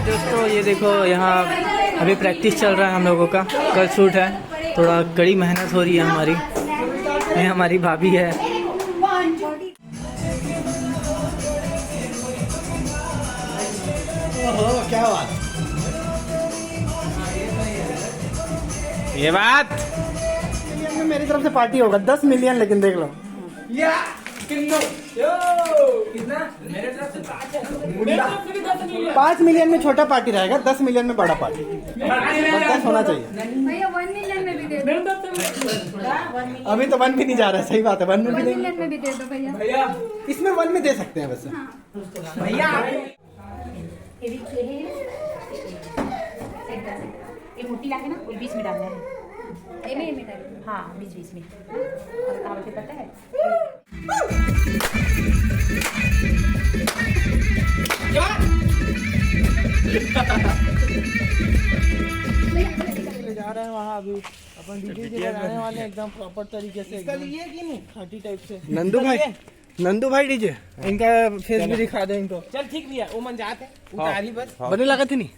दोस्तों ये देखो यहाँ अभी प्रैक्टिस चल रहा है हम लोगों का। कल शूट है, थोड़ा कड़ी मेहनत हो रही है हमारी। ये हमारी भाभी है। क्या बात, ये बात मेरी तरफ से पार्टी होगा 10 मिलियन, लेकिन देख लो कितना मेरे तरफ से 5 मिलियन में छोटा पार्टी रहेगा, 10 मिलियन में बड़ा पार्टी। 10 होना चाहिए भैया 1 मिलियन में भी दे दो। अभी तो 1 भी नहीं जा रहा है। सही बात है, 1 में भी 1 नहीं। मिलियन में भी दे दो भैया। इसमें 1 में दे सकते हैं वैसे। भैया ये मोटी लाके ना कोई बीच में डालना है। में डाल। हाँ बीच में। और कहाँ पे पता है? जा रहे हैं वहाँ अभी अपन डीजे लगाने वाले एकदम प्रॉपर तरीके से। इसका लिए कि नहीं खाटी टाइप से। नंदू भाई डीजे, इनका फेस भी दिखा दे इनको। चल ठीक भी है, वो मन जाते उतारी बस बने लगा थी नहीं।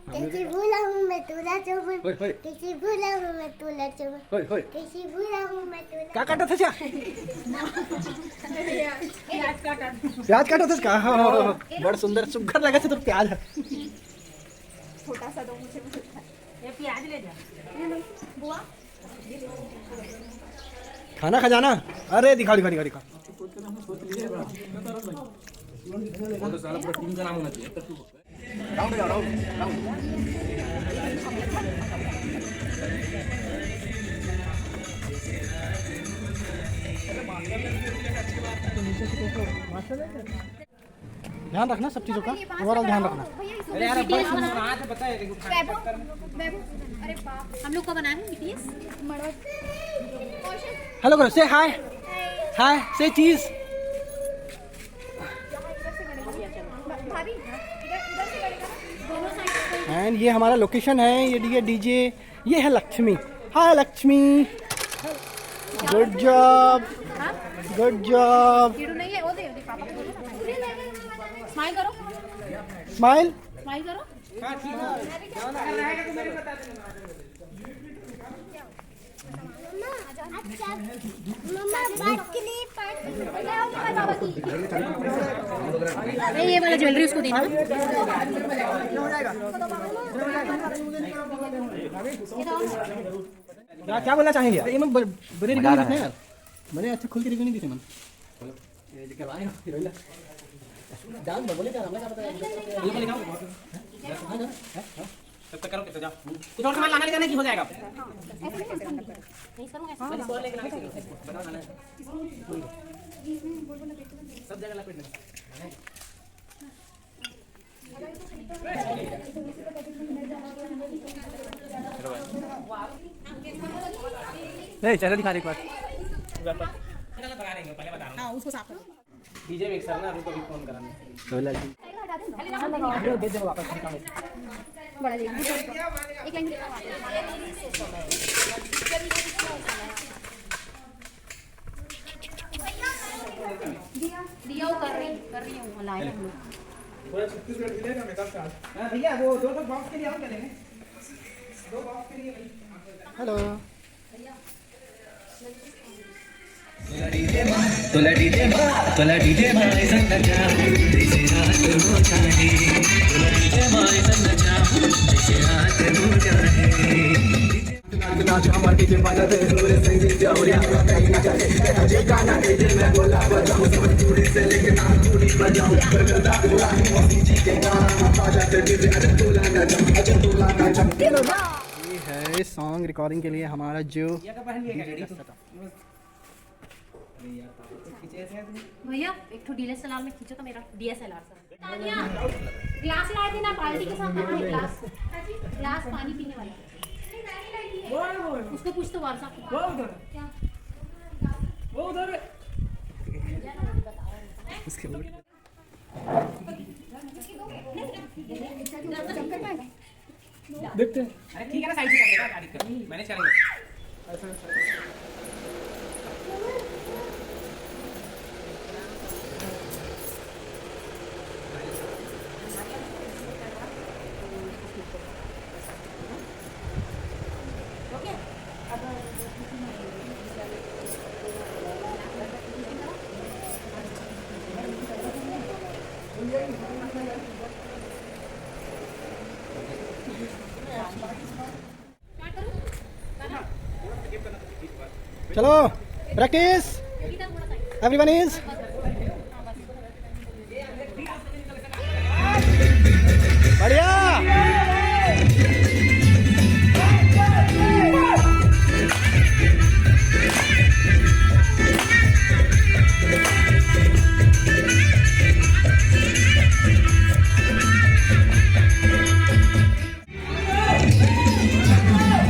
कैसी भूला हूँ मैं तुला चुबुल, कैसी भूला हूँ मैं तुला चुबुल, कैसी भूला हूँ मैं तुला। क्या काटा था क्या? प्याज काटा था इसका। हाँ, बड़ा सुंदर सुगर लगा था तो प्याज है। छोटा सा दो मुझे भी। ये प्याज ले जा। बुआ खाना खजाना। अरे दिखा दिखा दिखा दिखा। ध्यान रखना सब चीजों का, ओवरऑल ध्यान रखना। अरे यार बात है, पता है अरे बाप, हम लोग का बनाए हैं बीटीएस। हेलो करो, से हाय हाय, से चीज। भाभी इधर से करेगा दोनों साइड। एंड ये हमारा लोकेशन है। ये डीजे, ये है Lakshmi. Hi Lakshmi, good job good job. कीड़ू नहीं है, वो दे पापा को। स्माइल करो, स्माइल। स्माइल करो। मम्मा बात के लिए नहीं ये वाला ज्वेलरी उसको देना। क्या बोलना चाहेंगे? ये मैं बड़े रिव्यू देते हैं यार, बड़े अच्छे खुल के रिव्यू नहीं देते मन। ये क्या लाए हो जान बोले क्या हमने क्या पता है। तब तक करो कितना जाओ, कुछ और सामान लाना ले जाने की हो जाएगा। नहीं करूँगा ऐसा। सब जगह लपेट देना। चलो दिखा दे एक बार। पहले बता रहा हूँ उसको साफ करो। डीजे मिक्सर ना, रुको भी फोन कराने। दे दे वापस निकाल। बड़ा एक लाइन दिया वो कर रही हूँ लाए हम लोग। भैया वो दो बॉक्स के लिए हम चलेंगे, 2 बॉक्स के लिए। हेलो तुला डीजे माय संगजा जैसे रात हो जाए, तुला डीजे माय संगजा जैसे रात हो जाए। नाच हमार डीजे बजा दे पूरे संगीत जाऊरिया कहीं ना जाए जे गाना के दिल में बोला बजाओ सब चूड़ी से लेके नाक चूड़ी बजाओ करदा बोला मौसी जी के गाना बजा दे डीजे अजय तोला ना जम। ये है सॉन्ग रिकॉर्डिंग के लिए हमारा जो भैया एक तो डीएसएलआर में खींचो तो मेरा डीएसएलआर सर। ग्लास लाए थे ना बाल्टी के साथ में ग्लास ग्लास पानी पीने वाला उसको पूछ तो वारसा क्या वो उधर देखते हैं। अरे ठीक है ना, साइड से कर देगा, गाड़ी कर मैनेज करेंगे। चलो प्रैक्टिस, एवरीवन इज बढ़िया।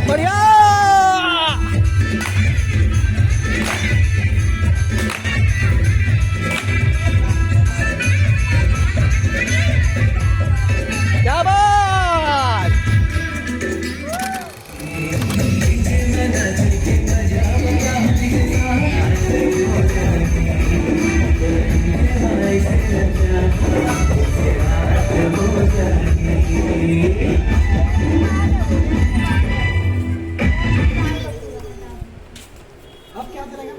बढ़िया। क्या बात। अब क्या करेगा?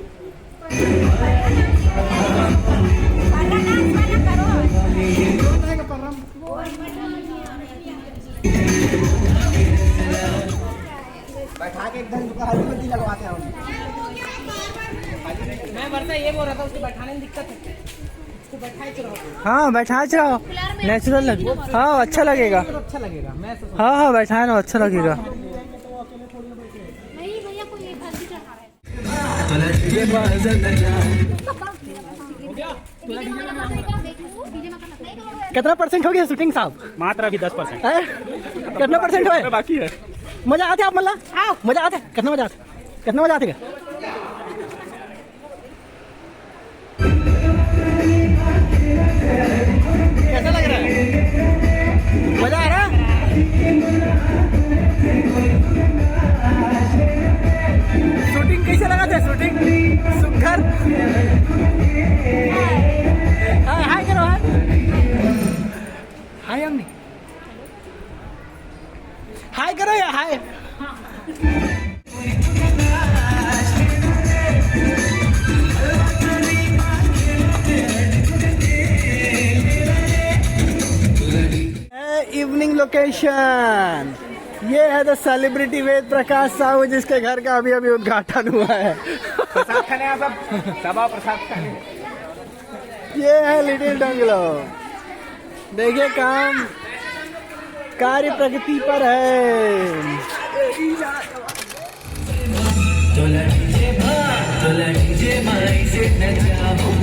बैठा के एकदम हल्दी बत्ती लगवाते हैं। मैं वर्षा ये बोल रहा था, उसको बैठाने में दिक्कत है, उसको बैठाए चलो। हाँ बैठा रहो, नेचुरल लगे। हाँ अच्छा लगेगा, अच्छा लगेगा। मैं हाँ हाँ बैठा ना अच्छा लगेगा। नहीं भैया कोई एक घर भी चढ़ा रहा है तुला तुझे बाजन जा कितना परसेंट हो गया शूटिंग साहब? मात्र अभी 10%। कितना परसेंट हुए? बाकी है। मजा आते आप मतलब? आओ मजा आते। कितना मजा आते? कितना मजा आते क्या? कैसा लग रहा है? मजा आ रहा है? शूटिंग कैसे लगा था? शूटिंग सुखर। हाय करो, हाय अम्मी, हाय करो या हाय। इवनिंग लोकेशन, ये है द सेलिब्रिटी वेद प्रकाश साहू, जिसके घर का अभी अभी उद्घाटन हुआ है। प्रसाद खाने आप सब आओ प्रसाद खाने। ये है लिटिल डंगलो। देखिए काम कार्य प्रगति पर है। तुला डीजे माई से न जाऊं,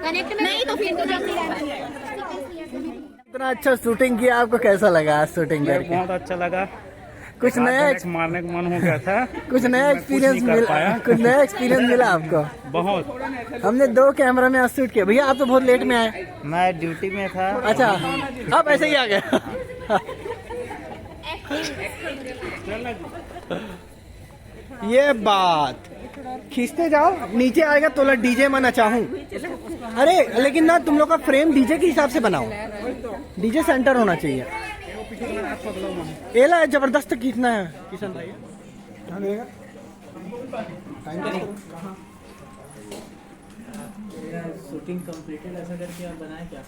कनेक्ट नहीं तो फिर तो जल्दी रहना। इतना अच्छा शूटिंग किया, आपको कैसा लगा आज शूटिंग करके? बहुत अच्छा लगा। कुछ नया मारने का मन हो गया था। कुछ नया एक्सपीरियंस मिला? कुछ नया एक्सपीरियंस मिला आपको? बहुत। हमने 2 कैमरा में आज शूट किया। भैया आप तो बहुत लेट में आए। मैं ड्यूटी में था। अच्छा आप ऐसे ही आ गए। ये बात खींचते जाओ, नीचे आएगा तोला डीजे में नचाहूं। अरे लेकिन ना तुम लोग का फ्रेम डीजे के हिसाब से बनाओ, डीजे सेंटर होना चाहिए। एला जबरदस्त खींचना है किशन भाई। शूटिंग कंप्लीटेड ऐसा करके आप बनाए क्या?